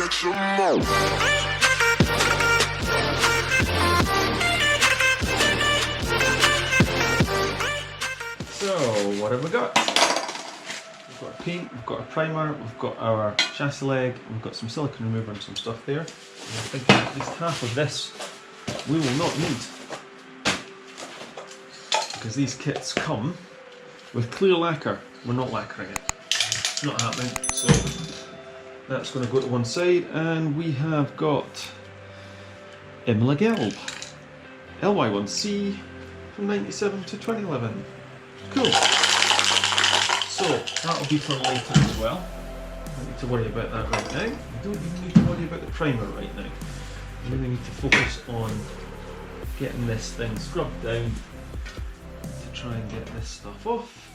check some more. So, what have we got? We've got a paint, we've got a primer, we've got our chassis leg, we've got some silicone remover and some stuff there. And I think at least half of this we will not need, because these kits come with clear lacquer. We're not lacquering it. It's not happening. So that's going to go to one side, and we have got Imola Yellow LY1C from 97 to 2011. Cool. So that'll be for later as well. Don't need to worry about that right now. We don't even need to worry about the primer right now. We really need to focus on getting this thing scrubbed down to try and get this stuff off.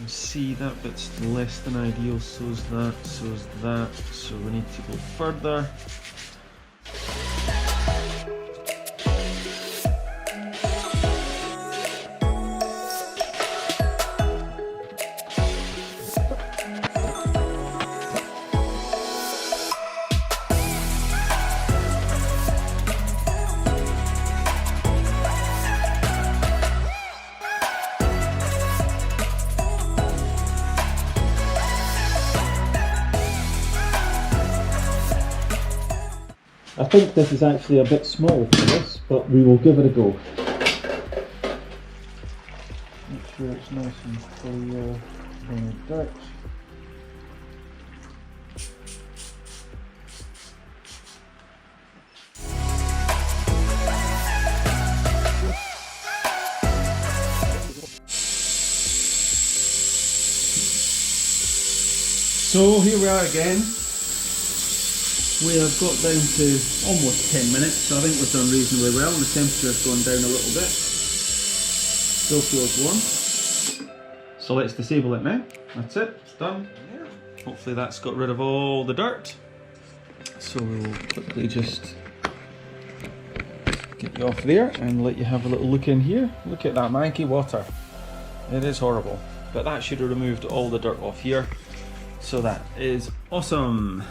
See, that bit's less than ideal, so's that, so we need to go further. I think this is actually a bit small for this, but we will give it a go. Make sure it's nice and clear in the dirt. So here we are again. We have got down to almost 10 minutes, so I think we've done reasonably well. The temperature has gone down a little bit. Still feels warm. So let's disable it now. That's it, it's done. Hopefully that's got rid of all the dirt. So we'll quickly just get you off there and let you have a little look in here. Look at that manky water. It is horrible. But that should have removed all the dirt off here. So that is awesome.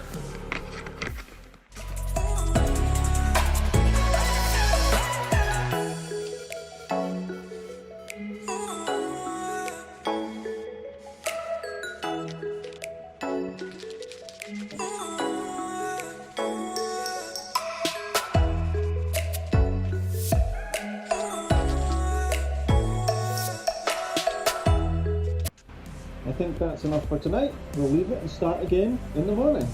I think that's enough for tonight. We'll leave it and start again in the morning.